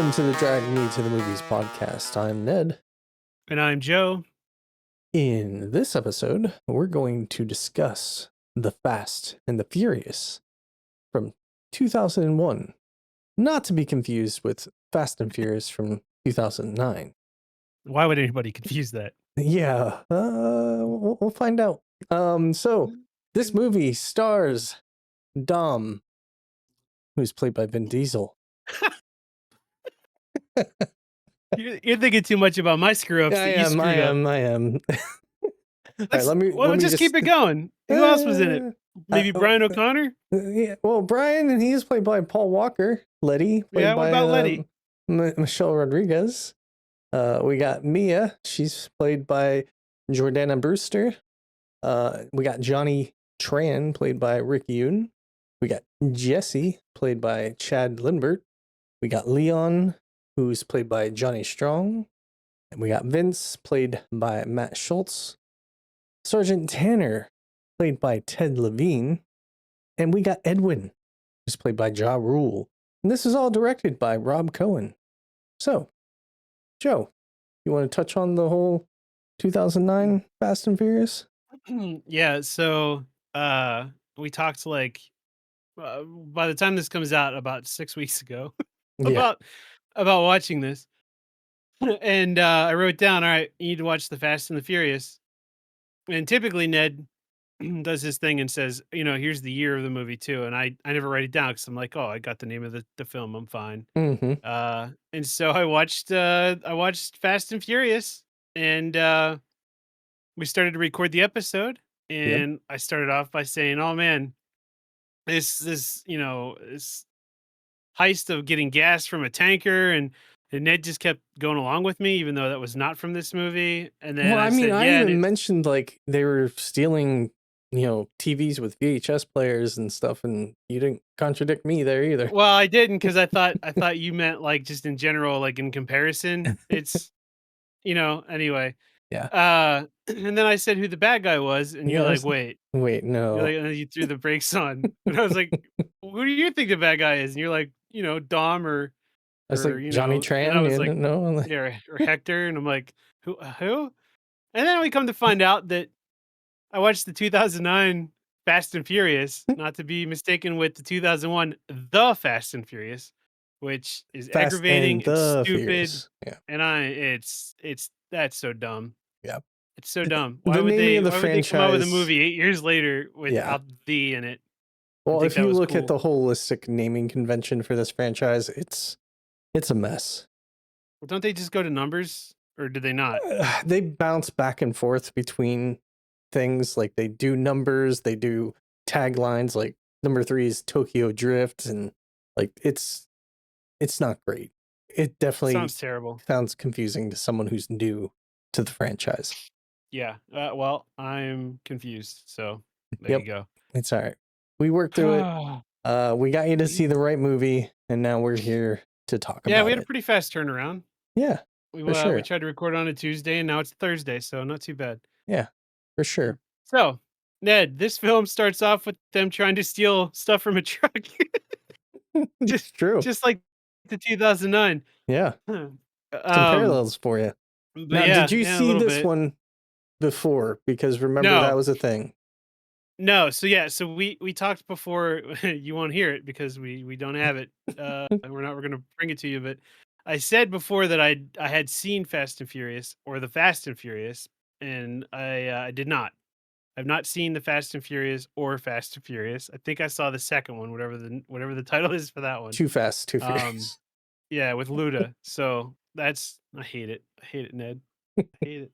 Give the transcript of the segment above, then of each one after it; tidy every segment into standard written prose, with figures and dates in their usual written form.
Welcome to the Drag Me to the Movies podcast. I'm Ned. And I'm Joe. In this episode, we're going to discuss The Fast and the Furious from 2001. Not to be confused with Fast and Furious from 2009. Why would anybody confuse that? Yeah, we'll find out. So this movie stars Dom, who's played by Vin Diesel. You're thinking too much about my screw ups that you screwed up. I am. All right, let me just keep it going. Who else was in it? Maybe Brian O'Connor? Yeah, well, Brian, and he's played by Paul Walker. Letty, played what by about Letty? Michelle Rodriguez. We got Mia. She's played by Jordana Brewster. We got Johnny Tran, played by Rick Yoon. We got Jesse, played by Chad Lindbergh. We got Leon, who's played by Johnny Strong. And we got Vince, played by Matt Schultz. Sergeant Tanner, played by Ted Levine. And we got Edwin, who's played by Ja Rule. And this is all directed by Rob Cohen. So, Joe, you want to touch on the whole 2009 Fast and Furious? Yeah, so we talked by the time this comes out about 6 weeks ago about watching this. And I wrote down, all right, you need to watch The Fast and the Furious. And typically Ned does his thing and says, here's the year of the movie too. And I never write it down because I'm like, oh, I got the name of the film. I'm fine. Mm-hmm. And so I watched Fast and Furious, and we started to record the episode. And I started off by saying, oh man, this heist of getting gas from a tanker, and Ned just kept going along with me, even though that was not from this movie. And then I said, even mentioned like they were stealing, TVs with VHS players and stuff, and you didn't contradict me there either. Well, I didn't, because I thought you meant like just in general, like in comparison. It's anyway. Yeah. And then I said who the bad guy was, and you're like, wait, no. You're like, and then you threw the brakes on, and I was like, who do you think the bad guy is? And you're like, Dom or I was like Johnny Tran. And I was like, no, yeah, or Hector, and I'm like, who? And then we come to find out that I watched the 2009 Fast and Furious, not to be mistaken with the 2001 The Fast and Furious, which is Fast aggravating and stupid. Furious. Yeah. And that's so dumb. Yeah. It's so dumb. Why would they come out with a movie 8 years later without the in it? Well, if you look at the holistic naming convention for this franchise, it's a mess. Well, don't they just go to numbers, or do they not? They bounce back and forth between things. Like they do numbers, they do taglines. Like number 3 is Tokyo Drift, and like it's not great. It definitely sounds terrible. Sounds confusing to someone who's new to the franchise. Yeah. Well, I'm confused. So there you go. It's all right. We worked through it. We got you to see the right movie, and now we're here to talk about it. Yeah, we had a pretty fast turnaround. Yeah, we tried to record on a Tuesday, and now it's Thursday, so not too bad. Yeah, for sure. So, Ned, this film starts off with them trying to steal stuff from a truck. True. Just like the 2009. Yeah. Some parallels for you. Now, did you see this one before? Because remember, that was a thing. No, so we talked before. You won't hear it because we don't have it. We're going to bring it to you. But I said before that I had seen Fast and Furious, or the Fast and Furious, and I did not. I've not seen the Fast and Furious or Fast and Furious. I think I saw the second one, whatever the title is for that one. Too Fast, Too Furious. Yeah, with Luda. So I hate it. I hate it, Ned. I hate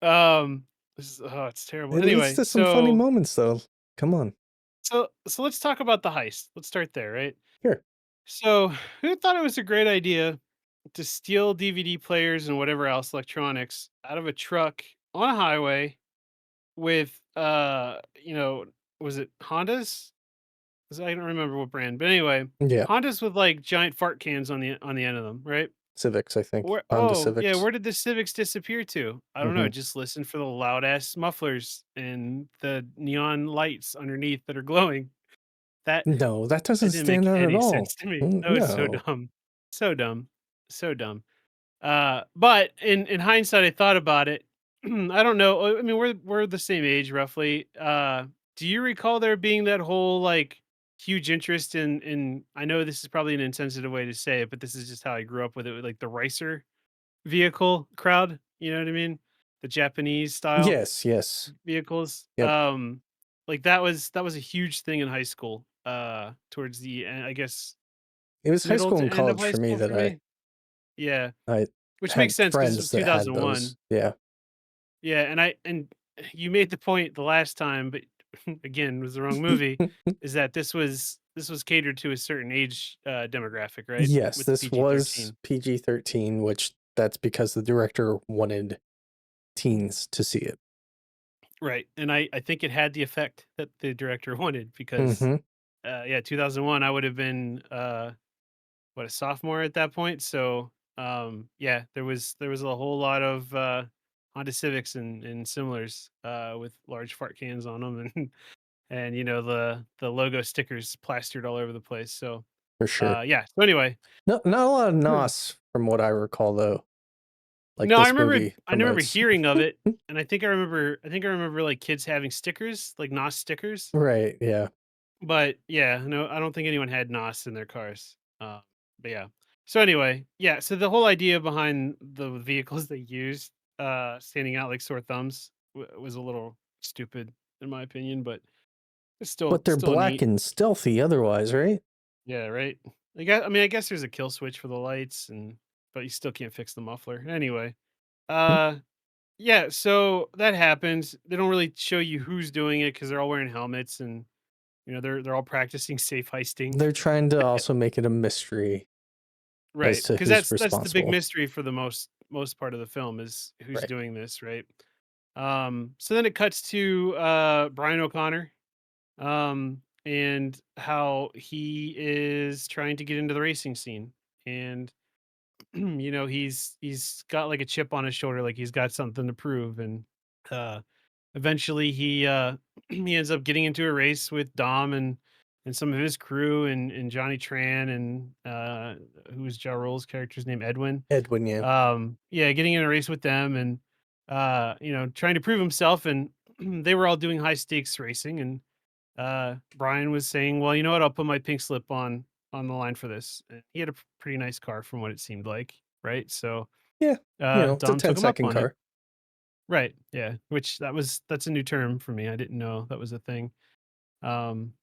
it. It's terrible. It leads to some funny moments, though. Come on. So let's talk about the heist. Let's start there, right? Sure. So who thought it was a great idea to steal DVD players and whatever else electronics out of a truck on a highway with was it Hondas? I don't remember what brand, but anyway, Hondas with like giant fart cans on the end of them, right? Civics, I think. Civics. Yeah, where did the Civics disappear to? I don't know. Just listen for the loud ass mufflers and the neon lights underneath that are glowing. That doesn't stand out at all. Sense to me. No, it's so dumb. So dumb. So dumb. But in hindsight, I thought about it. I don't know. I mean, we're the same age roughly. Do you recall there being that whole like huge interest in? I know this is probably an insensitive way to say it, but this is just how I grew up with it. Like the racer vehicle crowd. You know what I mean? The Japanese style Yes, yes. vehicles. Yep. Like that was a huge thing in high school. Towards the end, I guess It was high middle school to and end of college high for me school that for I me. Yeah, I which makes had sense because this was friends that had 2001. those. Yeah. Yeah, and you made the point the last time, but again, was the wrong movie, is that this was catered to a certain age, demographic, right? Yes, With the this was PG-13. PG-13, which that's because the director wanted teens to see it. Right, and I think it had the effect that the director wanted because, Hmm. yeah, 2001, I would have been, what, a sophomore at that point? So, yeah, there was a whole lot of, Honda Civics and similars, with large fart cans on them and the logo stickers plastered all over the place. So For sure. yeah. So anyway, No, not a lot of Hmm. NOS from what I recall, though. Like No, I this remember movie I remember promotes. hearing of it, and I think I remember like kids having stickers, like NOS stickers. Right. Yeah. But yeah, no, I don't think anyone had NOS in their cars. But yeah. So anyway, yeah. So the whole idea behind the vehicles they used, standing out like sore thumbs, was a little stupid in my opinion, but it's still But they're still black neat. and stealthy otherwise, right? Yeah, right. I mean, I guess there's a kill switch for the lights, but you still can't fix the muffler. Anyway, Hmm. uh, yeah. So that happens. They don't really show you who's doing it because they're all wearing helmets, and they're all practicing safe heisting. They're trying to also make it a mystery as Right, to because who's that's the big responsible. mystery for the most part of the film is who's Right. doing this, right? So then it cuts to Brian O'Connor, and how he is trying to get into the racing scene, and he's got like a chip on his shoulder, like he's got something to prove, and uh eventually he ends up getting into a race with Dom and some of his crew and Johnny Tran and who was Ja Rule's character's name, Edwin. Edwin, yeah. Yeah, getting in a race with them and trying to prove himself, and they were all doing high stakes racing, and Brian was saying, "Well, you know what? I'll put my pink slip on the line for this." And he had a pretty nice car from what it seemed like, right? So Yeah. It's a Dom took him up 10-second on it. car. Right, yeah, which that's a new term for me, I didn't know that was a thing, um,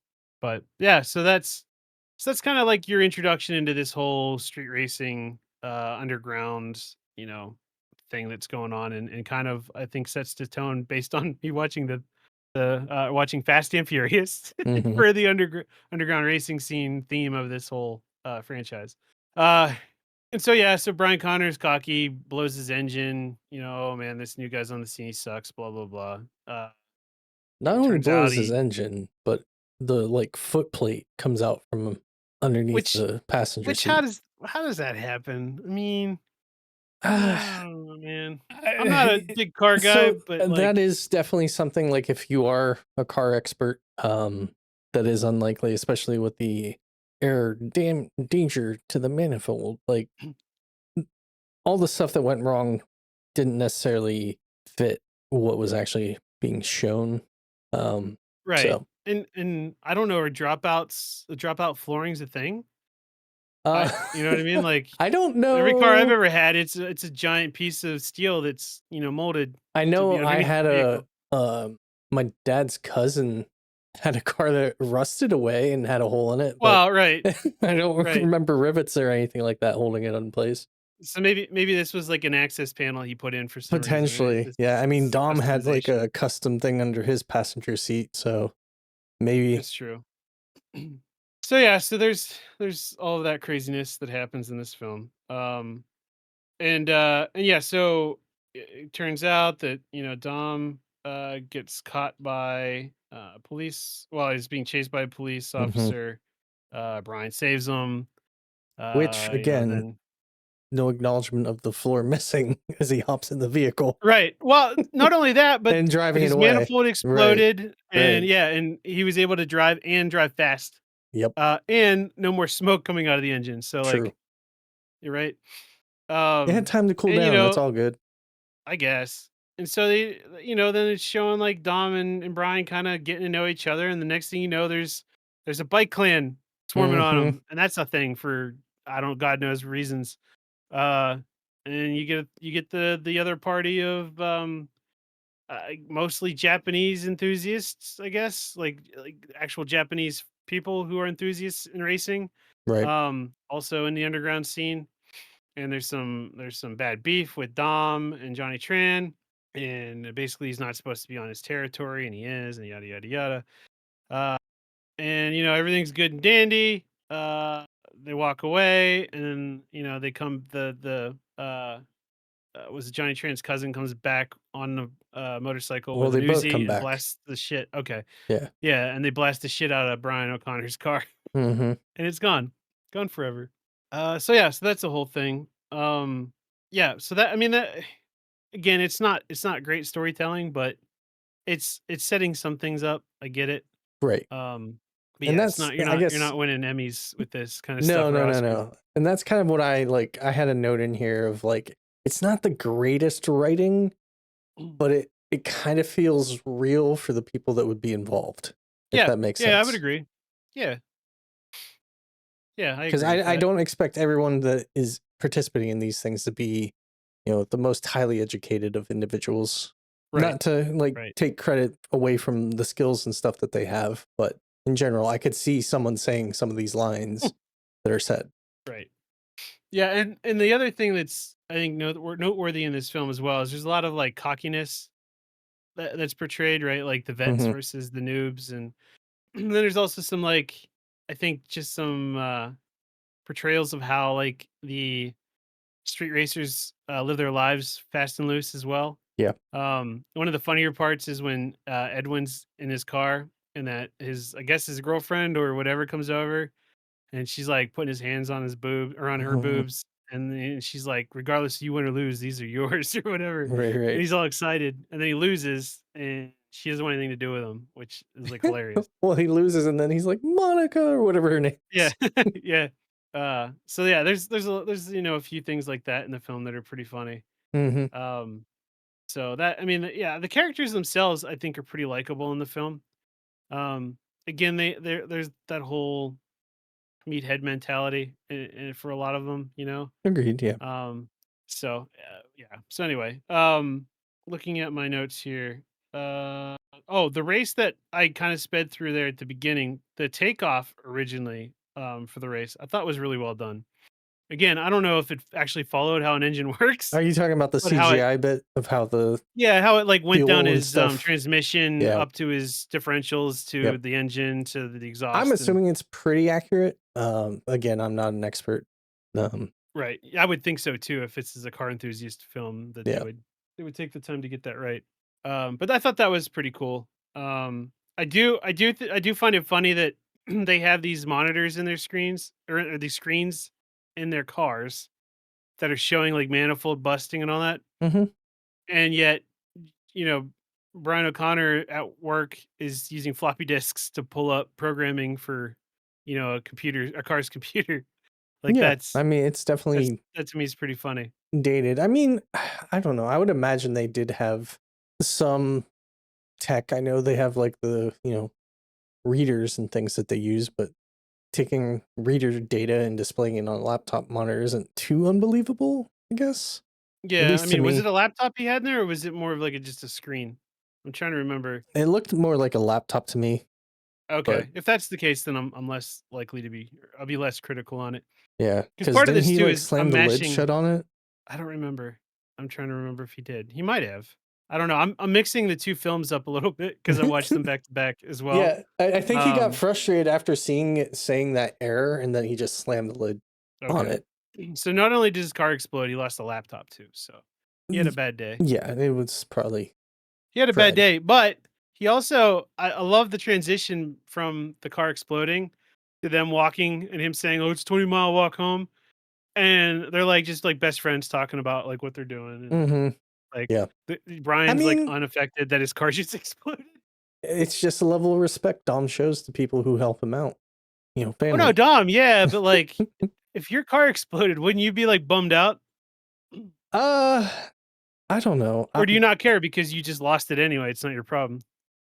but yeah, so that's kinda like your introduction into this whole street racing, underground, thing that's going on, and kind of, I think, sets the tone based on me watching watching Fast and Furious Hmm. for the underground racing scene theme of this whole, franchise. Uh and so, yeah, so Brian Connor's cocky, blows his engine, "Oh, man, this new guy's on the scene, he sucks, blah, blah, blah." Not It only turns out blows his he engine, but the like foot plate comes out from underneath which the passenger which seat. how does that happen? I mean, Ah, oh, man. I'm not a I- big car guy, so but, that like, is definitely something like if you are a car expert, that is unlikely, especially with the danger to the manifold. Like all the stuff that went wrong didn't necessarily fit what was actually being shown. Um, right. so And I don't know, are dropout flooring's a thing? uh, You know what I mean? Like, I don't every car I've know. ever had, it's a giant piece of steel that's, molded I to be know I underneath had the a vehicle. my dad's cousin had a car that rusted away and had a hole in it, but Well, right, I don't right. remember rivets or anything like that holding it in place. So maybe this was like an access panel he put in for some reason, right? Potentially, This yeah. I mean, this is a Dom had like customization. a custom thing under his passenger seat, so maybe. It's true. So yeah, so there's all of that craziness that happens in this film. And yeah, so it turns out that, Dom gets caught by police while he's being chased by a police Mhm. officer. Brian saves him. Which again, Then no acknowledgement of the floor missing as he hops in the vehicle right. Well, not only that, but and driving it his away. manifold Right, exploded, and right. yeah, and he was able to drive fast, Yep, and no more smoke coming out of the engine. So, true. like, you're right. They had time to cool And, down. That's all good. I guess. And so then it's showing like Dom and Brian kind of getting to know each other, and the next thing you know, there's a bike clan swarming on Hmm. them, and that's a thing for I don't God knows reasons. Uh, and you get the other party of mostly Japanese enthusiasts, I guess, like actual Japanese people who are enthusiasts in racing. Right. Also in the underground scene, and there's some bad beef with Dom and Johnny Tran, and basically he's not supposed to be on his territory, and he is, and yada yada yada. Uh, and everything's good and dandy. They walk away, and then they come was Johnny Tran's cousin comes back on the motorcycle Well, with they an both Uzi come and back. blasts the shit. Okay, Yeah. yeah, and they blast the shit out of Brian O'Connor's car, Hmm. and it's gone forever. So yeah, so that's the whole thing. Yeah, so that I mean that again, it's not great storytelling, but it's setting some things up. I get it. Right. But And yeah, it's that's, not you're I not you're guess, not winning Emmys with this kind of stuff no, or no, no, Oscars. no. And that's kind of what I like. I had a note in here of like, it's not the greatest writing, but it kind of feels real for the people that would be involved, if Yeah, that makes yeah, I would sense. agree. Yeah, yeah, I Because agree with I that. don't expect everyone that is participating in these things to be, the most highly educated of individuals. Right, Not to like right. take credit away from the skills and stuff that they have, but in general, I could see someone saying some of these lines that are said. Right. Yeah, and the other thing that's I think noteworthy in this film as well is there's a lot of like cockiness that's portrayed, right? Like the vets Hmm. versus the noobs, and then there's also some like I think just some portrayals of how like the street racers live their lives fast and loose as well. Yeah. One of the funnier parts is when Edwin's in his car and that his I guess his girlfriend or whatever comes over, and she's like putting his hands on his boob or on her Mhm. boobs, and then she's like, "Regardless, you win or lose, these are yours," or whatever. Right, And right. he's all excited, and then he loses, and she doesn't want anything to do with him, which is like hilarious. Well, he loses and then he's like, Monica or whatever her name Yeah, is. yeah. So yeah, there's a few things like that in the film that are pretty funny. Hmm. Um, so that I mean, yeah, the characters themselves I think are pretty likable in the film. Um, again, there's that whole meathead mentality for a lot of them. Agreed. Yeah. Um, so yeah. So anyway, looking at my notes here. Oh, the race that I kind of sped through there at the beginning, the takeoff originally for the race, I thought was really well done. Again, I don't know if it actually followed how an engine works, Are you talking about the but how it CGI bit of how the yeah, how it like went down fuel and his stuff? transmission Yeah. up to his differentials to Yep. the engine to the I'm exhaust and assuming it's pretty accurate. Again, I'm not an expert. Um, right. I would think so too. If this is a car enthusiast film, that they yeah. would they would take the time to get that right. But I thought that was pretty cool. I do find it funny that they have these monitors in their screens or these screens in their cars that are showing like manifold busting and all that, Hmm. and yet you know Brian O'Connor at work is using floppy disks to pull up programming for a car's computer. Like Yeah. that's I mean, it's That's definitely that to me is pretty funny. dated. I mean, I don't know. I would imagine they did have some tech. I know they have like the, readers and things that they use, but taking reader data and displaying it on a laptop monitor isn't too unbelievable, I guess. At Yeah, I least to mean, was it me. a laptop he had in there, or was it more of like just a screen? I'm trying to remember. It looked more like a laptop to me, but Okay, if that's the case, then I'm less likely to be. I'll be less critical on it yeah, because because part of didn't this he too like is slam I'm the lid mashing. shut on it? I don't remember. I'm trying to remember if he did. He might have. I don't know. I'm mixing the two films up a little bit because I watched them back to back as well. Yeah, I think he got Um, frustrated after seeing it saying that error, and then he just slammed the lid on okay. it. So not only did his car explode, he lost a laptop too. So he had a Y- bad day. Yeah, it was probably He had a bad fried. day, but he also I love the transition from the car exploding to them walking and him saying, "Oh, it's 20-mile walk home." And they're like just like best friends talking about like what they're doing and Hmm. like Yeah, I Brian's like mean, unaffected that his car just exploded. it's just a level of respect Dom shows to people who help him out. Oh no, Family. Dom, yeah, but like if your car exploded, wouldn't you be like bummed out? Uh, I don't know. Or do you not care because you just lost it anyway, it's not your problem?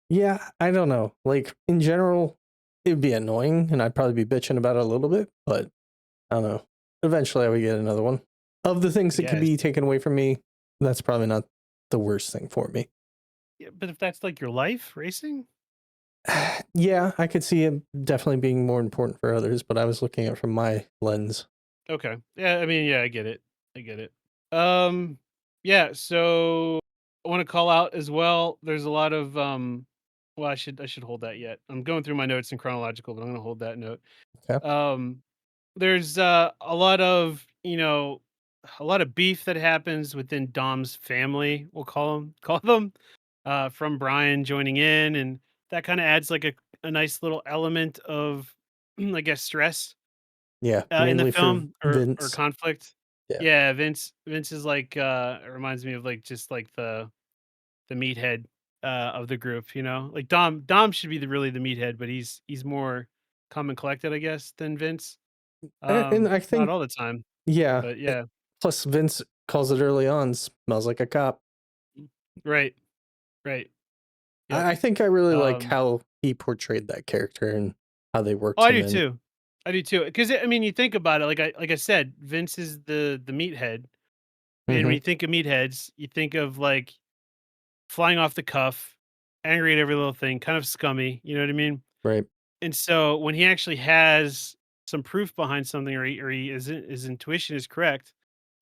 Yeah, I don't know. Like in general, it'd be annoying, and I'd probably be bitching about it a little bit. But I don't know. Eventually, I would get another one. Of the things I that could guess. be taken away from me, that's probably not the worst thing for me. Yeah, but if that's, like, your life, racing? Yeah, I could see it definitely being more important for others, but I was looking at it from my lens. Okay. Yeah, I mean, yeah, I get it. I get it. Um, yeah, so I wanna call out as well, there's a lot of, well, I should hold that yet. I'm going through my notes in chronological, but I'm gonna hold that note. Okay. Um, there's, a lot of, a lot of beef that happens within Dom's family, we'll call them, from Brian joining in, and that kinda adds, like, a nice little element of, I guess, stress Yeah, in the mainly for film or Vince. conflict. Yeah. Yeah, Vince is like, it reminds me of, like, just, like, the meathead, of the group, you know? Like, Dom should be the meathead, but he's more calm and collected, I guess, than Vince. And I Not think, all the time, yeah. but yeah. Plus, Vince calls it early on. Smells like a cop. Mm. Right, right. Yep. I think I really like Um how he portrayed that character and how they Oh, worked I him do in. too. I do too. Because I mean, you think about it, like I said, Vince is the meathead, and when Hmm. you think of meatheads, you think of, like, flying off the cuff, angry at every little thing, kind of scummy, you know what I mean? Right. And so when he actually has some proof behind something or he his intuition is correct,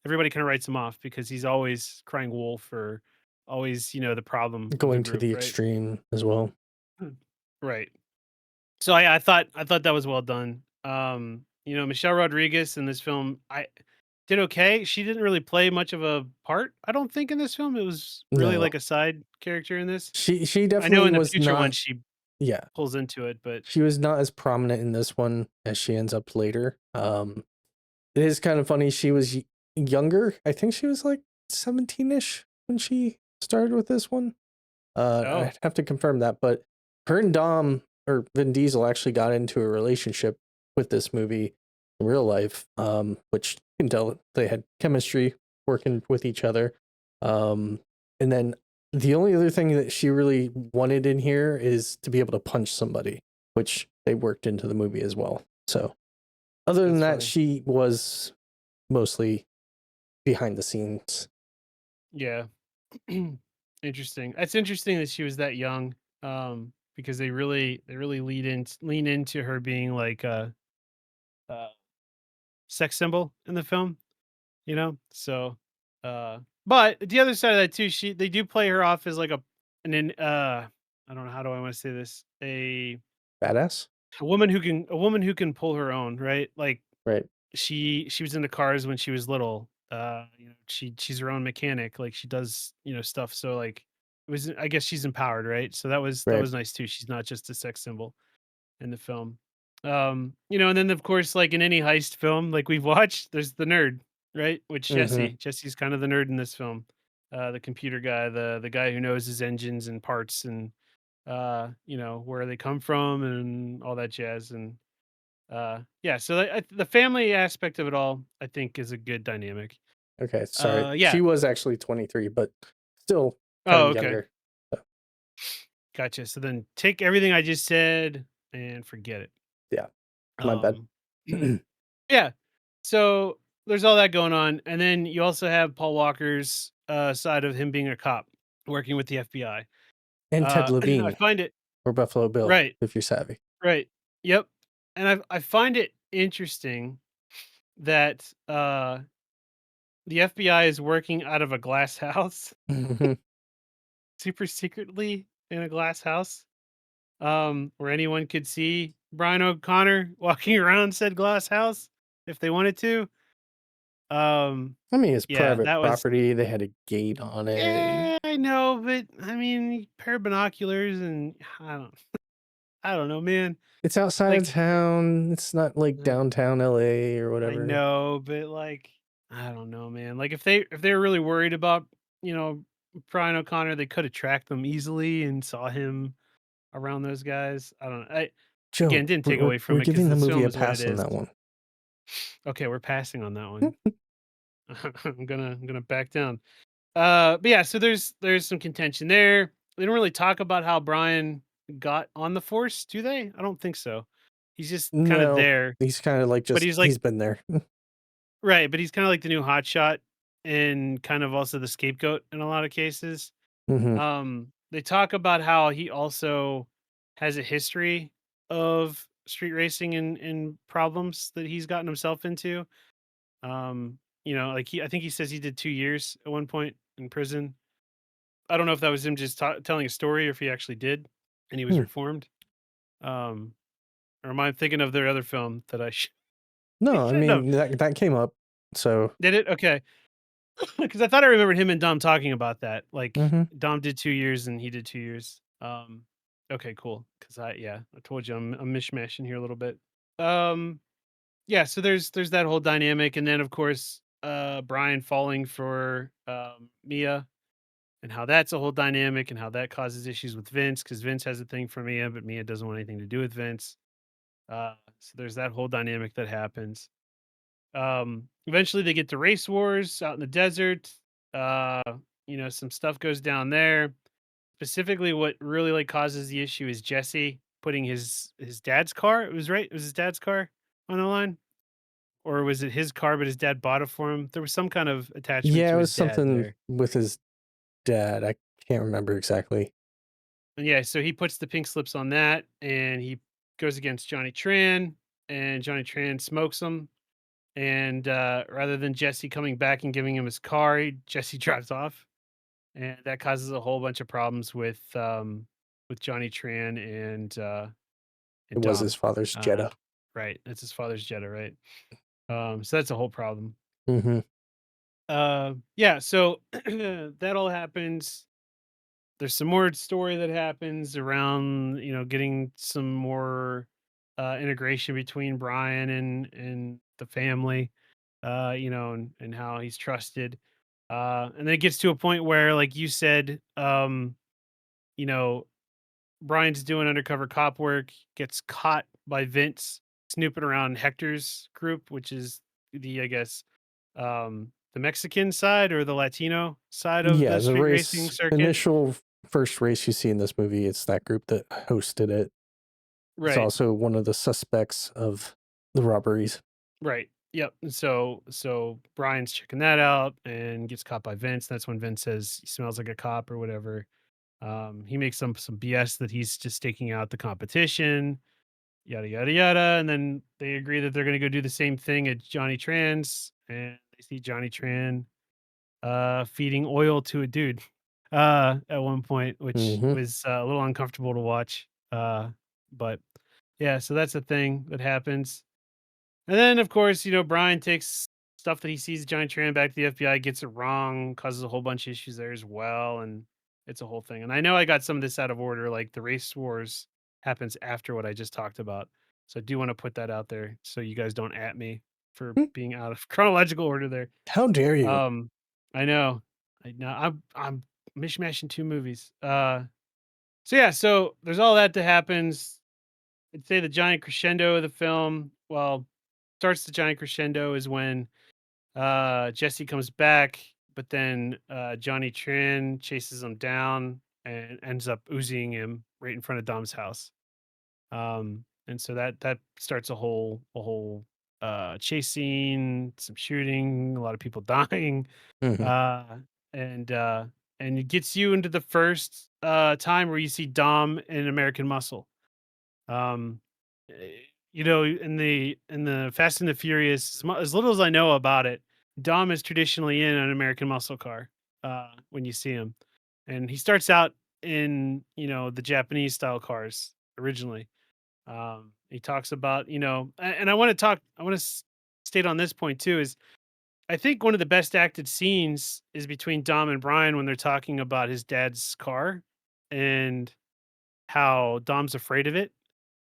everybody kinda writes him off because he's always crying wolf or always, the problem of the Going to group, the right? extreme as well. Hmm. Right. So I thought that was well done. Michelle Rodriguez in this film, I did okay. She didn't really play much of a part, I don't think, in this film. It was really No, like a side character in this. she I know definitely in the was future one not. she Yeah, pulls into it, but she was not as prominent in this one as she ends up later. It is kind of funny. She was younger. I think she was like 17ish when she started with this one. oh, I'd have to confirm that, but her and Dom or Vin Diesel actually got into a relationship with this movie in real life, which you can tell they had chemistry working with each other. Um, and then the only other thing that she really wanted in here is to be able to punch somebody, which they worked into the movie as well. So other than that's that, funny. she was mostly behind the scenes. Yeah. Interesting. It's interesting that she was that young, because they really lean into her being like a sex symbol in the film. So but the other side of that too, they do play her off as like I don't know, how do I want to say this, Badass, a woman who can pull her own, right? Like, right? she was into cars when she was little. She's her own mechanic, like she does, stuff, so like it was, I guess, she's empowered, right? So that Right. was nice too. She's not just a sex symbol in the film. And then of course, like in any heist film like we've watched, there's the nerd, right? Which Mm-hmm. Jesse's kind of the nerd in this film. The computer guy, the guy who knows his engines and parts and where they come from and all that jazz. And yeah, so the family aspect of it all, I think, is a good dynamic. Okay, sorry. Yeah. She was actually 23, but still kind Oh, of okay. younger. So, Gotcha. So then take everything I just said and forget it. yeah, my bad. Um Yeah. So there's all that going on, and then you also have Paul Walker's side of him being a cop working with the FBI. And Ted I Levine find it or Buffalo Bill, right, if you're savvy. right, yep, and I find it interesting that the FBI is working out of a glass house, Hmm. super secretly in a glass house, where anyone could see Brian O'Connor walking around said glass house if they wanted to. Um, I mean, it's yeah, private that was property. They had a gate on it. Yeah, I know, but I mean, pair of binoculars and I don't know, man. It's outside of Like, town. It's not like uh, downtown LA or I whatever. know, but like, I don't know, man. Like, if they were really worried about, you know, Brian O'Connor, they could have tracked them easily and saw him around those guys. I don't know. Again, Joe, didn't we're, take we're, away from we're it because giving the this movie film a is what it pass on is. that one. Okay, we're passing on that one. I'm gonna back down. But yeah, so there's some contention there. They don't really talk about how Brian got on the force, do they? I don't think so. He's just kind of No, there, he's kind of like but just he's like he's been there. right, but he's kind of like the new hotshot and kind of also the scapegoat in a lot of cases. Hmm. They talk about how he also has a history of street racing and problems that he's gotten himself into. Like I think he says he did 2 years at one point in prison. I don't know if that was him just telling a story or if he actually did and he was Hmm. reformed. Um, or am I thinking of their other film that I I No, I shouldn't have? mean that came up. So, Did it? Okay. Because I thought I remembered him and Dom talking about that. Like hmm. Dom did 2 years and he did 2 years. Okay, cool. Because I told you I'm mishmashing here a little bit. Um, yeah. So there's that whole dynamic, and then of course, Brian falling for Mia, and how that's a whole dynamic, and how that causes issues with Vince because Vince has a thing for Mia, but Mia doesn't want anything to do with Vince. So there's that whole dynamic that happens. Eventually they get to race wars out in the desert. Uh, some stuff goes down there. Specifically, what really like causes the issue is Jesse putting his dad's car. It was right. It was his dad's car on the line, or was it his car but his dad bought it for him? There was some kind of attachment Yeah, to it his was dad something there. with his dad. I can't remember exactly. And yeah, so he puts the pink slips on that, and he goes against Johnny Tran, and Johnny Tran smokes him. And rather than Jesse coming back and giving him his car, Jesse drives off, and that causes a whole bunch of problems with Johnny Tran It and was his Dom. father's Uh, Jetta. right, that's his father's Jetta, right? So that's a whole problem. Hmm. Yeah, so that all happens. There's some more story that happens around, getting some more integration between Brian and the family, and how he's trusted. And then it gets to a point where, like you said, you know, Brian's doing undercover cop work, gets caught by Vince snooping around Hector's group, which is I guess, the Mexican side or the Latino side of Yeah, the the street racing race circuit. initial first race you see in this movie, it's that group that hosted it. It's Right. also one of the suspects of the robberies. Right. Yep. And so Brian's checking that out and gets caught by Vince. That's when Vince says he smells like a cop or whatever. He makes some BS that he's just staking out the competition, yada yada yada. And then they agree that they're gonna go do the same thing at Johnny Tran's, and they see Johnny Tran feeding oil to a dude at one point, which Hmm. was a little uncomfortable to watch. But yeah, so that's a thing that happens. And then, of course, Brian takes stuff that he sees Johnny Tran back to the FBI, gets it wrong, causes a whole bunch of issues there as well, and it's a whole thing. And I know I got some of this out of order, like the race wars happens after what I just talked about. So I do want to put that out there so you guys don't at me for being out of chronological order there. How dare you? Um, I know, I know, I'm mishmashing two movies. So yeah, so there's all that that happens. I'd say the giant crescendo of the film. Well, starts the giant crescendo is when Jesse comes back, but then Johnny Tran chases him down and ends up oozing him right in front of Dom's house. And so that starts a whole chase scene, some shooting, a lot of people dying, Hmm. uh, and uh, and it gets you into the first time where you see Dom in American Muscle. Um, eh, in the Fast and the Furious, as little as I know about it, Dom is traditionally in an American muscle car when you see him, and he starts out in the Japanese style cars originally. He talks about and I want to talk. I want to state on this point too is I think one of the best acted scenes is between Dom and Brian when they're talking about his dad's car and how Dom's afraid of it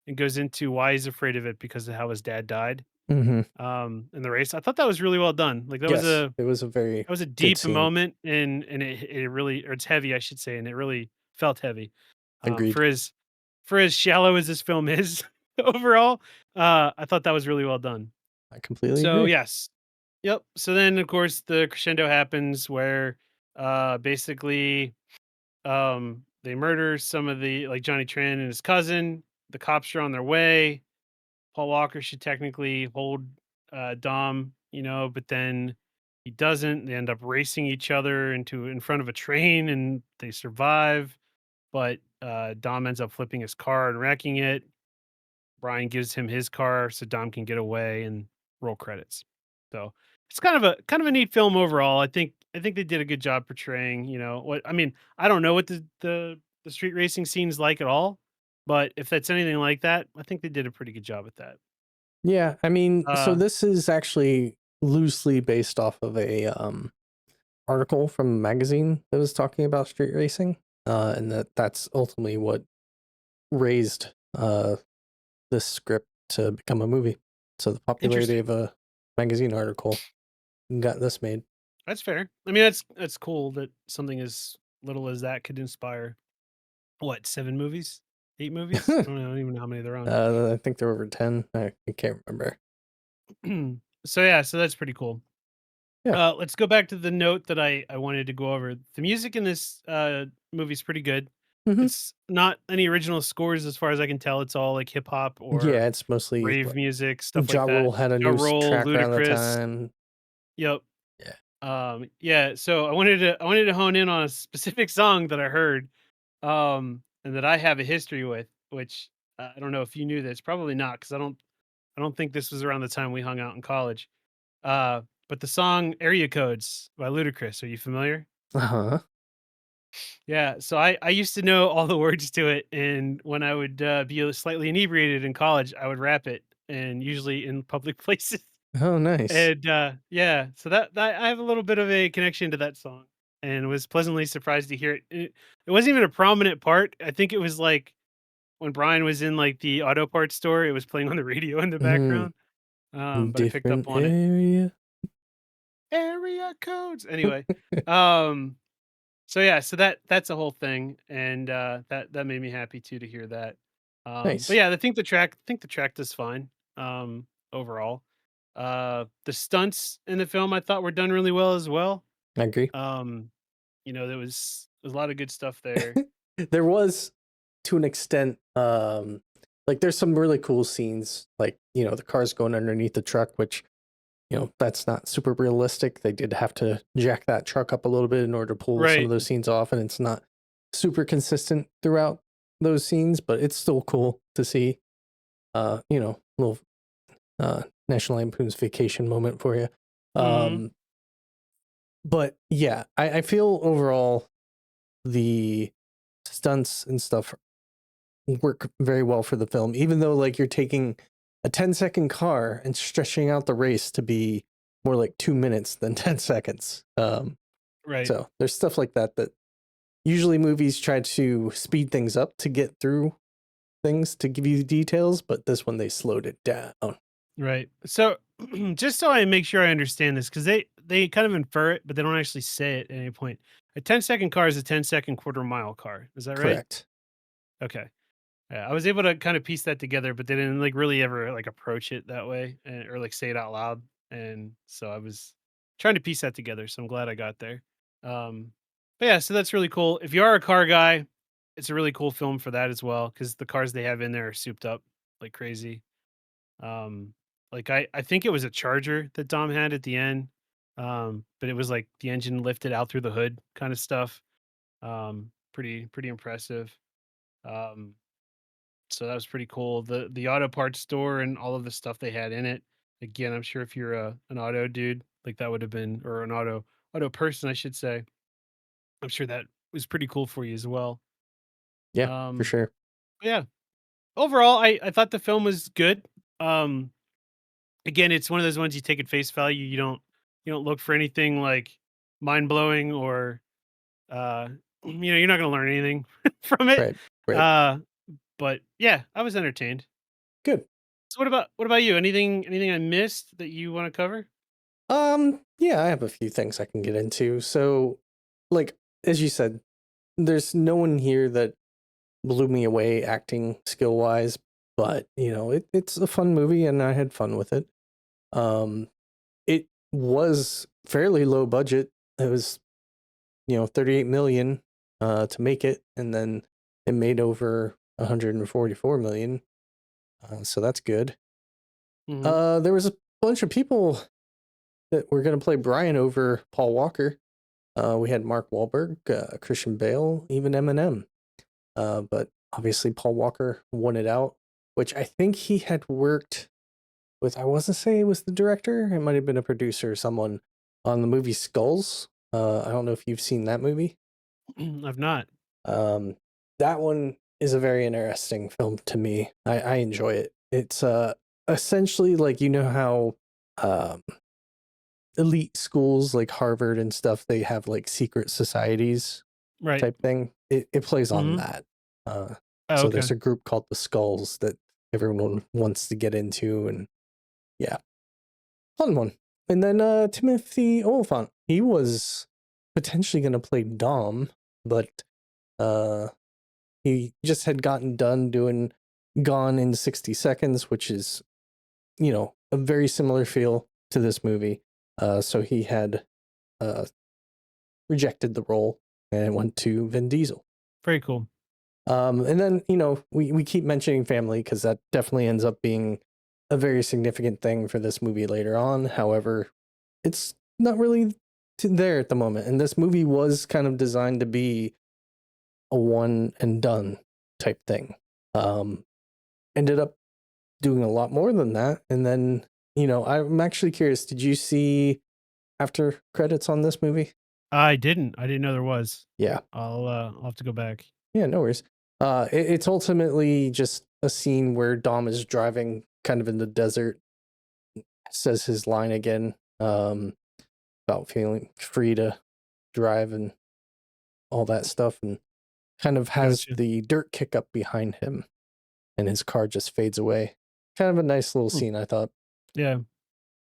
and goes into why he's afraid of it because of how his dad died, Hmm. in the race. I thought that was really well done. Like Yes, it was a very that was a good deep scene. moment and it really or it's heavy, I should say, and it really felt heavy. Agreed. For as shallow as this film is overall, I thought that was really well done. I completely So agree. yes. Yep. So then, of course, the crescendo happens where basically they murder some of the like Johnny Tran and his cousin. The cops are on their way. Paul Walker should technically hold Dom, but then he doesn't. They end up racing each other into in front of a train, and they survive. But Dom ends up flipping his car and wrecking it. Brian gives him his car so Dom can get away and roll credits. So it's kind of a neat film overall. I think they did a good job portraying, what I mean, I don't know what the street racing scene's like at all, but if that's anything like that, I think they did a pretty good job with that. Yeah, I mean, so Uh this is actually loosely based off of a article from a magazine that was talking about street racing, and that's ultimately what raised this script to become a movie. So the popularity Interesting. of a magazine article got this made. That's fair. I mean, that's cool that something as little as that could inspire what, 7 movies? 8 movies? I don't even know how many they're on. I think they're over 10. I can't remember. So yeah, so that's pretty cool. Yeah. Let's go back to the note that I wanted to go over. The music in this movie is pretty good. Hmm. It's not any original scores as far as I can tell. It's all like hip hop or Yeah, it's mostly rave music, stuff Ja like that. Rule had a Ja new Rule, track around the Ludacris. time. Yep. Yeah. Yeah. So I wanted to hone in on a specific song that I heard, and that I have a history with. Which I don't know if you knew this. Probably not, because I don't think this was around the time we hung out in college. Uh, but the song "Area Codes" by Ludacris. Are you familiar? Uh huh. Yeah, so I used to know all the words to it, and when I would be slightly inebriated in college, I would rap it, and usually in public places. Oh, nice. And yeah, so that I have a little bit of a connection to that song, and was pleasantly surprised to hear it. It wasn't even a prominent part. I think it was like when Brian was in like the auto parts store, it was playing on the radio in the Mm, background. But I picked up different on it. area. Area codes. Anyway, um, so yeah, so that's a whole thing, and that made me happy too to hear that. But Nice. yeah, I think the track does fine overall. The stunts in the film I thought were done really well as well. I agree. Um, there was a lot of good stuff there. There was, to an extent, like there's some really cool scenes, like the cars going underneath the truck, which that's not super realistic. They did have to jack that truck up a little bit in order to pull some of Right. those scenes off, and it's not super consistent throughout those scenes, but it's still cool to see. Little National Lampoon's Vacation moment for you. Hmm. Um, but yeah, I feel overall the stunts and stuff work very well for the film, even though like you're taking a 10-second car and stretching out the race to be more like 2 minutes than 10 seconds. Right. So there's stuff like that usually movies try to speed things up to get through things to give you the details, but this one they slowed it down. Right. So just so I make sure I understand this, because they kind of infer it, but they don't actually say it at any point. A 10-second car is a 10-second quarter mile car. Is that right? Correct. Okay. Yeah, I was able to kind of piece that together, but they didn't like really ever like approach it that way, or like say it out loud. And so I was trying to piece that together. So I'm glad I got there. Um, but yeah, so that's really cool. If you are a car guy, it's a really cool film for that as well, because the cars they have in there are souped up like crazy. Um, like I think it was a Charger that Dom had at the end, but it was like the engine lifted out through the hood kind of stuff. Pretty impressive. Um, so that was pretty cool. The auto parts store and all of the stuff they had in it. Again, I'm sure if you're an auto dude, like that would have been, or an auto person, I should say. I'm sure that was pretty cool for you as well. Yeah, for Um, sure. yeah. Overall, I thought the film was good. Um, Again, it's one of those ones you take at face value. You don't look for anything like mind blowing or you're not going to learn anything from it. Right. Right. Uh, but yeah, I was entertained. Good. So what about you? Anything I missed that you want to cover? Yeah, I have a few things I can get into. So, like as you said, there's no one here that blew me away acting skill wise, but it's a fun movie and I had fun with it. Um, it was fairly low budget. It was 38 million to make it, and then it made over 144 million. So that's good. Hmm. There was a bunch of people that were going to play Brian over Paul Walker. We had Mark Wahlberg, Christian Bale, even Eminem. But obviously Paul Walker won it out, which I think he had worked with. I wasn't saying it was the director. It might have been a producer or someone on the movie Skulls. I don't know if you've seen that movie. I've not. Um, that one is a very interesting film to me. I enjoy it. It's essentially like how um, elite schools like Harvard and stuff, they have like secret societies Right. type thing. It plays on Hmm. that. Uh, Oh, so okay. there's a group called the Skulls that everyone wants to get into, and yeah, fun one. And then Timothy Oliphant, he was potentially going to play Dom, but uh, he just had gotten done doing Gone in 60 Seconds, which is a very similar feel to this movie. So he had uh, rejected the role and went to Vin Diesel. Very cool. And then, we keep mentioning family because that definitely ends up being a very significant thing for this movie later on. However, it's not really there at the moment. And this movie was kind of designed to be a one and done type thing. Um, Ended up doing a lot more than that. And then, I'm actually curious, did you see after credits on this movie? I didn't. I didn't know there was. Yeah. I'll have to go back. Yeah, no worries. It's ultimately just a scene where Dom is driving kind of in the desert, says his line again, about feeling free to drive and all that stuff, and kind of has Gotcha. the dirt kick up behind him, and his car just fades away. Kind of a nice little Hmm. scene, I thought. Yeah.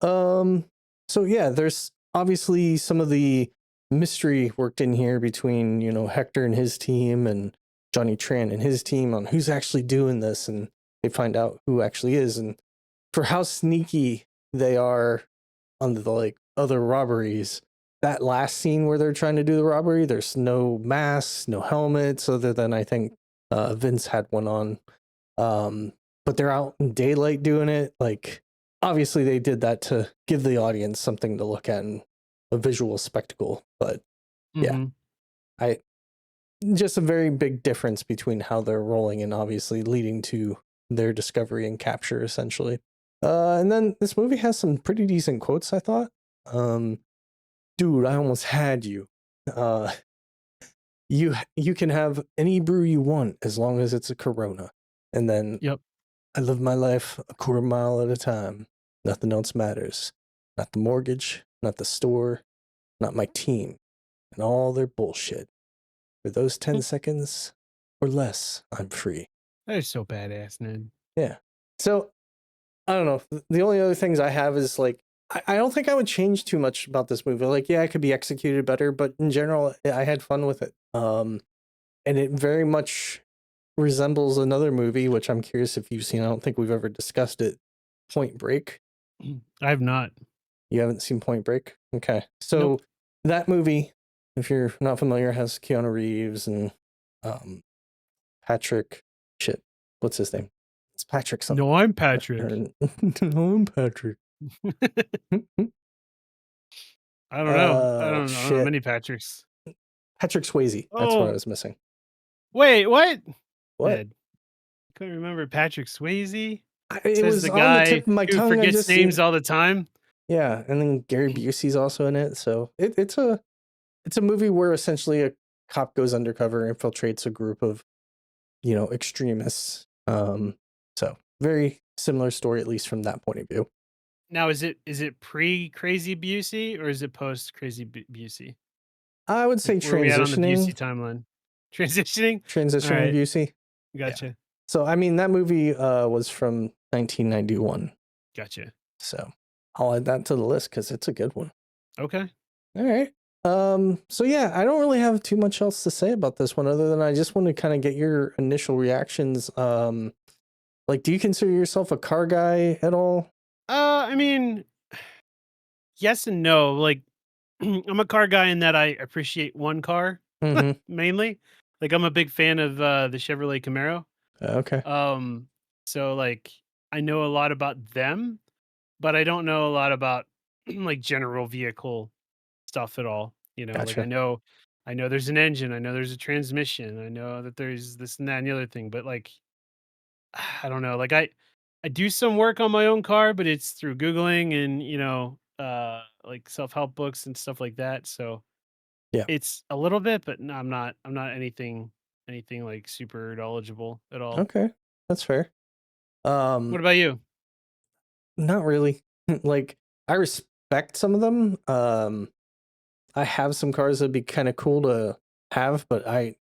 Um, so yeah, there's obviously some of the mystery worked in here between, Hector and his team and Johnny Tran and his team on who's actually doing this, and they find out who actually is. And for how sneaky they are on the like other robberies, that last scene where they're trying to do the robbery, there's no masks, no helmets, other than I think Vince had one on. Um, but they're out in daylight doing it. Like, obviously, they did that to give the audience something to look at and a visual spectacle. But yeah, Hmm. I just a very big difference between how they're rolling and obviously leading to their discovery and capture, essentially. And then this movie has some pretty decent quotes, I thought. Um, Dude, I almost had you. Uh, you can have any brew you want as long as it's a Corona. And then Yep. I live my life a quarter mile at a time. Nothing else matters. Not the mortgage, not the store, not my team, and all their bullshit. For those 10 seconds or less, I'm free. That is so badass, Ned. Yeah. So, I don't know. The only other things I have is like, I don't think I would change too much about this movie. Like, yeah, it could be executed better, but in general, I had fun with it. And it very much resembles another movie, which I'm curious if you've seen. I don't think we've ever discussed it. Point Break. I have not. You haven't seen Point Break? Okay. Nope. So that movie, if you're not familiar, has Keanu Reeves and um, Patrick. Shit. What's his name? It's Patrick something. No, I'm Patrick. No, I'm Patrick. I don't know. I don't know Shit. many Patricks. Patrick Swayze. That's what I Oh, was missing. wait, what? What? Ned, couldn't remember Patrick Swayze? It Says was the on the guy tip of my who tongue. I forgets just, names all the time. yeah. And then Gary Busey's also in it. So it's a movie where essentially a cop goes undercover, infiltrates a group of extremists. So very similar story, at least from that point of view. Now, is it pre Crazy Busey or is it post Crazy Busey? I would Like, say where are we at on the Busey transitioning, timeline? Transitioning? All transitioning right, Busey. Yeah. gotcha, So I mean that movie was from 1991. gotcha. So I'll add that to the list because it's a good one. Okay. All right. So yeah, I don't really have too much else to say about this one other than I just want to kind of get your initial reactions. Like, do you consider yourself a car guy at all? I mean, yes and no. Like, I'm a car guy in that I appreciate one car Mhm. mainly. Like, I'm a big fan of the Chevrolet Camaro. Okay. Um, so like I know a lot about them, but I don't know a lot about like general vehicle stuff at all. Like Gotcha. I know there's an engine, I know there's a transmission, I know that there's this and that and the other thing, but like I don't know. Like I do some work on my own car, but it's through Googling and, like self-help books and stuff like that. So Yeah. it's a little bit, but no, I'm not anything like super knowledgeable at all. Okay. That's fair. What Um, about you? Not really. Like, I respect some of them. I have some cars that'd be kind of cool to have, but I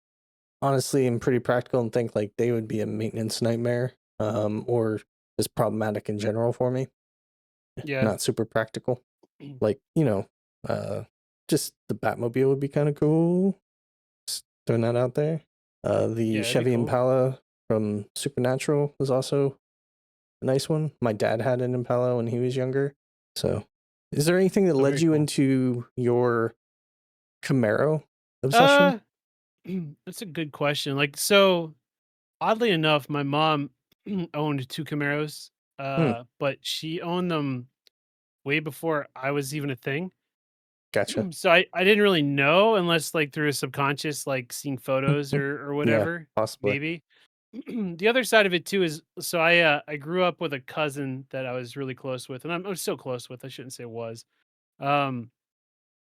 honestly am pretty practical and think like they would be a maintenance nightmare, or just problematic in general for me. Yeah. Not super practical. Like, uh, just the Batmobile would be kind of cool. Just throwing that out there. The Yeah, that'd be Chevy cool. Impala from Supernatural was also a nice one. My dad had an Impala when he was younger. So, is there anything that Oh, led very you cool. into your Camaro obsession? Uh, that's a good question. Like, so oddly enough, my mom owned 2 Camaros, Hmm, but she owned them way before I was even a thing. gotcha. So I didn't really know unless like through a subconscious, like seeing photos or Yeah, whatever, possibly. maybe. The other side of it too is so I grew up with a cousin that I was really close with, and I'm still close with. I shouldn't say was. Um,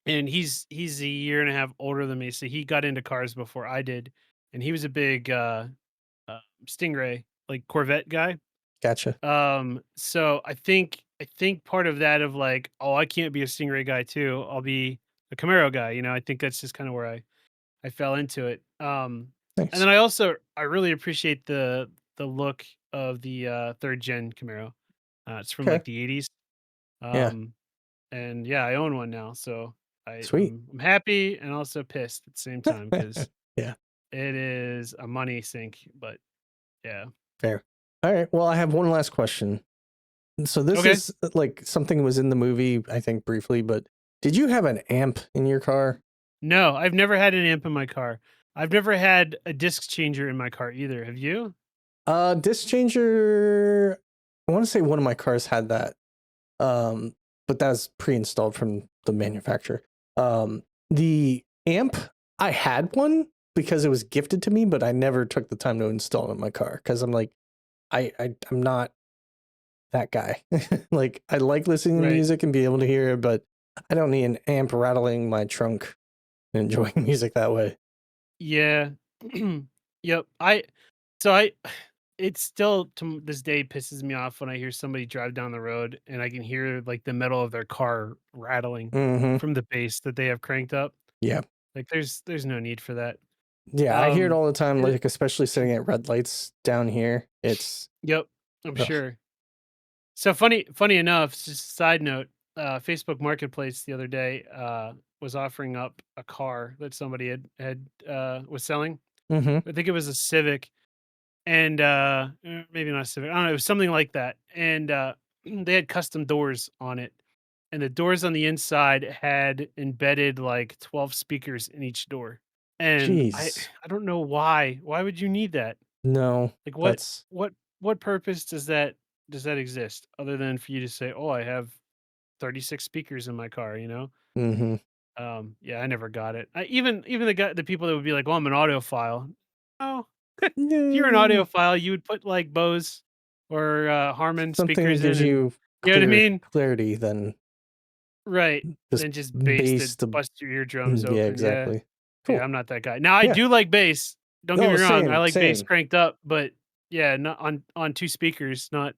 and he's a year and a half older than me, so he got into cars before I did, and he was a big Stingray, like Corvette guy. Gotcha. So I think part of that of like, oh, I can't be a Stingray guy too. I'll be a Camaro guy. I think that's just kind of where I fell into it. And Nice. then I really appreciate the look of the third gen Camaro. It's from Okay. like the 80s. Yeah. Um, and yeah, I own one now, so Sweet. I'm happy and also pissed at the same time because Yeah. it is a money sink. But yeah, Fair. All right. Well, I have one last question. So this okay. is like something was in the movie, I think briefly, but did you have an amp in your car? No, I've never had an amp in my car. I've never had a disc changer in my car either. Have you? Disc changer. I want to say one of my cars had that. Um, but that's pre-installed from the manufacturer. The amp, I had one because it was gifted to me, but I never took the time to install it in my car because I'm like, I'm not that guy. Like, I like listening to Right. music and be able to hear it, but I don't need an amp rattling my trunk and enjoying music that way. Yeah. Yep. I it still to this day pisses me off when I hear somebody drive down the road and I can hear like the metal of their car rattling Mm-hmm. from the bass that they have cranked up. Yeah. Like there's no need for that. Yeah, I hear it Um all the time, it, like especially sitting at red lights down here. It's yep, I'm ugh. sure. So funny enough, just a side note, Facebook Marketplace the other day was offering up a car that somebody had was selling. Mm-hmm. I think it was a Civic and maybe not a Civic. I don't know, it was something like that. And they had custom doors on it. And the doors on the inside had embedded like 12 speakers in each door. And I Jeez. I don't know why. Why would you need that? No, Like that's what what purpose does that exist other than for you to say, "Oh, I have 36 speakers in my car," you know? mm-hmm. Yeah, I never got it. Even the people that would be like, "Oh, I'm an audiophile." Oh, if you're an Yeah, audiophile, you would put like Bose or Harman something that speakers in gives and you you know what I mean? clarity than Right. this Then just bass to bass to bust your eardrums yeah, open. Yeah. exactly. Yeah, Cool. I'm not that guy. Now I Yeah. do like bass. Don't get No, me wrong. I same, like bass same. cranked up, but yeah, not on 2 speakers, not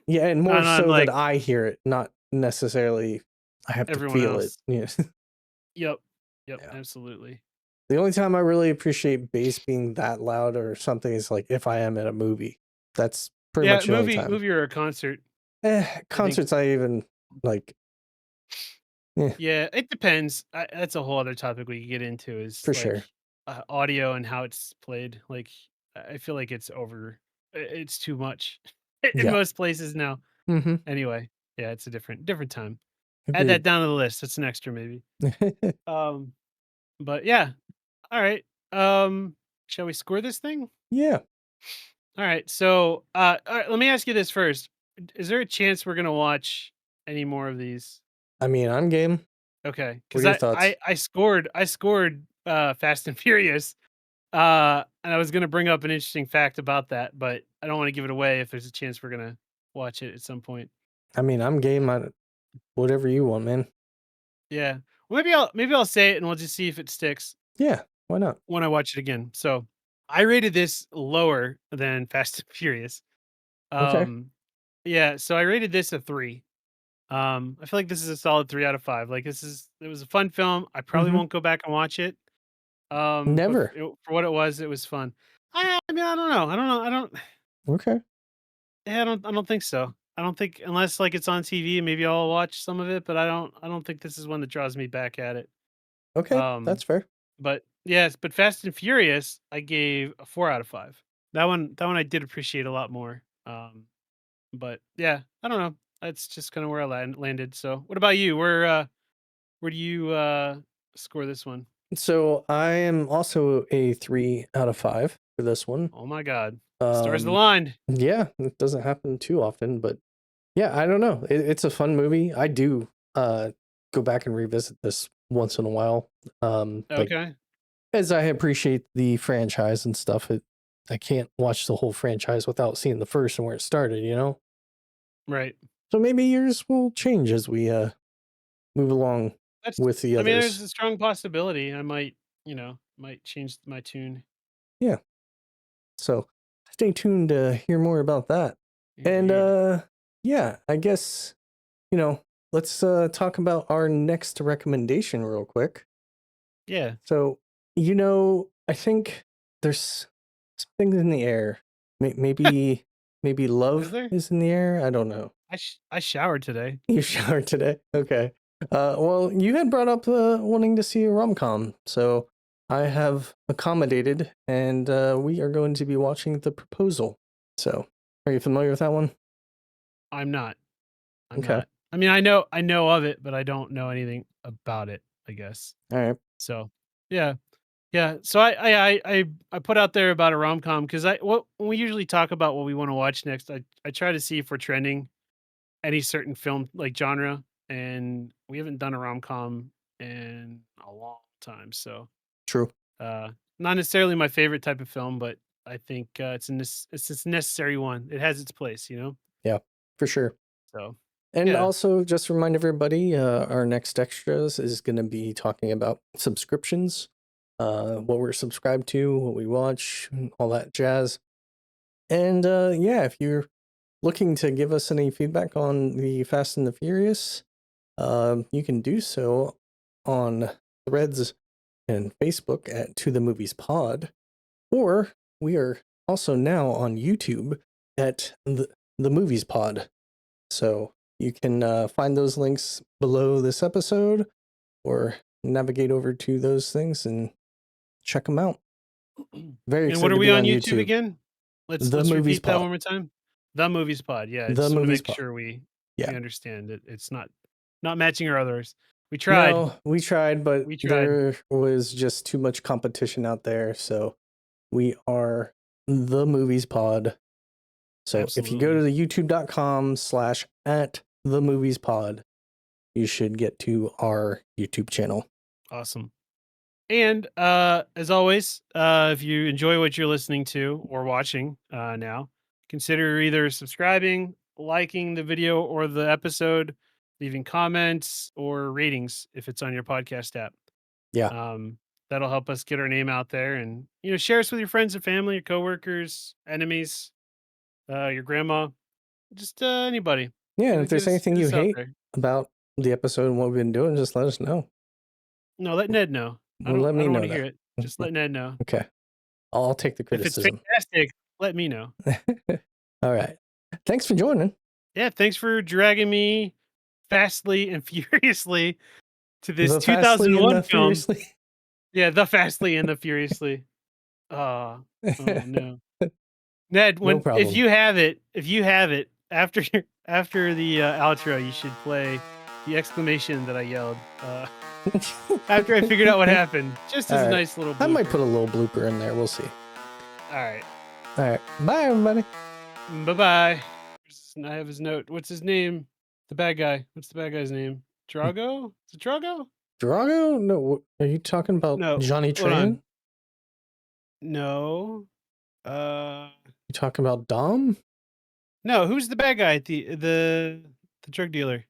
Yeah, and more not on so that like I hear it, not necessarily I have to everyone feel it. else. Yeah. Yep. Yep, Yeah. absolutely. The only time I really appreciate bass being that loud or something is like if I am at a movie. That's pretty Yeah, much the only movie time. movie or a concert, I think. Concerts I even like, yeah, Yeah, it depends. That's a whole other topic we could get into is for like sure. audio and how it's played. Like I feel like it's too much in Yeah. most places now. Mhm. Anyway, yeah, it's a different time. Add that Agreed. down to the list. That's an extra maybe. Um, but yeah. All right. Shall we score this thing? Yeah. All right. So, all right, let me ask you this first. Is there a chance we're gonna watch any more of these? I mean, I'm game. Okay, What because are your I thoughts? I I scored I scored Fast and Furious. And I was gonna bring up an interesting fact about that, but I don't want to give it away if there's a chance we're gonna watch it at some point. I mean, I'm game on whatever you want, man. Yeah. Well, maybe I'll say it and we'll just see if it sticks Yeah, why not? when I watch it again. So I rated this lower than Fast and Furious. Okay. Um, yeah, so I rated this a 3. I feel like this is a solid 3 out of 5. Like it was a fun film. I probably Mhm. won't go back and watch it. But Never. for what it was fun. I mean, I don't know. I don't. Okay. Yeah, I don't think so. I don't think unless like it's on TV, maybe I'll watch some of it, but I don't think this is one that draws me back at it. Okay, that's Um, fair. but yes, but Fast and Furious, I gave a 4 out of 5. That one I did appreciate a lot more. But yeah, I don't know. That's just kind of where I landed. So, what about you? Where do you score this one? So I am also a 3 out of 5 for this one. Oh my god. Stars Um, aligned. yeah, it doesn't happen too often, but yeah, I don't know. It's a fun movie. I do go back and revisit this once in a while. Like Okay. as I appreciate the franchise and stuff, I can't watch the whole franchise without seeing the first and where it started, you know? Right. So maybe yours will change as we move along That's with the I mean, there's others. a strong possibility I might, might change my tune. Yeah. So stay tuned to hear more about that. Yeah, And yeah. yeah, I guess, you know, let's talk about our next recommendation real quick. Yeah. So, I think there's some things in the air. Maybe Is love there? is in the air. I don't know. I showered today. You showered today? Okay. Well, you had brought up wanting to see a rom com, so I have accommodated, and we are going to be watching The Proposal. So, are you familiar with that one? I'm not. I'm Okay. not. I mean, I know of it, but I don't know anything about it, I guess. All right. So, yeah. Yeah. So I put out there about a rom-com because when we usually talk about what we want to watch next, I try to see if we're trending any certain film like genre, and we haven't done a rom-com in a long time. So, True. uh, not necessarily my favorite type of film, but I think it's a necessary one. It has its place, you know. Yeah, for sure. So, And yeah. also, just to remind everybody, our next extras is going to be talking about subscriptions, what we're subscribed to, what we watch, and all that jazz. And yeah, if you're looking to give us any feedback on the Fast and the Furious, you can do so on Threads and Facebook at To the Movies Pod, or we are also now on YouTube at the Movies Pod. So you can find those links below this episode or navigate over to those things and check them out. Very And what excited are to we be on on YouTube YouTube. again? The Let's Movies repeat that Pod. one more time. The Movies Pod. Yeah, I The just want to Movies make Pod. sure Yeah. we understand it. It's not matching our others. We tried. No, we tried, but We tried. there was just too much competition out there. So we are the Movies Pod. So if you go to Absolutely. the youtube.com/ at the Movies Pod, you should get to our YouTube channel. Awesome. And as always, if you enjoy what you're listening to or watching now, consider either subscribing, liking the video or the episode, leaving comments or ratings if it's on your podcast app. Yeah. Um, that'll help us get our name out there, and share us with your friends and family, your coworkers, enemies, your grandma, just anybody. Yeah. And if there's anything Get you us out hate there. about the episode and what we've been doing, just let us know. No, let Ned know. Well, let I me don't want know to hear that. it. Just let Ned know. Okay. I'll take the If it's criticism. fantastic, let me know. All right. Thanks for joining. Yeah, thanks for dragging me fastly and furiously to this The Fastly and 2001 the film. Furiously. Yeah, the Fastly and the Furiously. Oh no. Ned, No when problem. if you have it after after the outro, you should play the exclamation that I yelled after I figured out what happened. Just as a nice little blooper. I might put a little blooper in there. We'll see. All right. All right. Bye, everybody. Bye-bye. I have his note. What's his name? The bad guy. What's the bad guy's name? Drago? Is it Drago? Drago? No. Are you talking about No. Johnny Hold Tran? on. No. You talking about Dom? No, who's the bad guy? The drug dealer.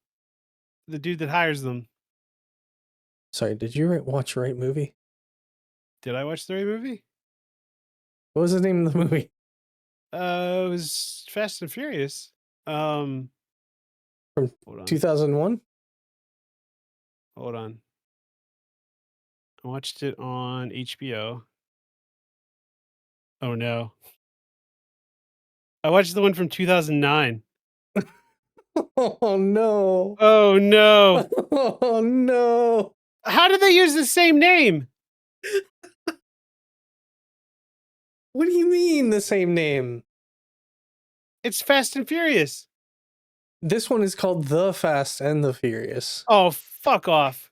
The dude that hires them. Sorry, did you watch the right movie? Did I watch the right movie? What was the name of the movie? It was Fast and Furious. From hold on. 2001? Hold on. I watched it on HBO. Oh no. I watched the one from 2009. Oh no. Oh no. Oh no. How did they use the same name? What do you mean the same name? It's Fast and Furious. This one is called The Fast and the Furious. Oh, fuck off.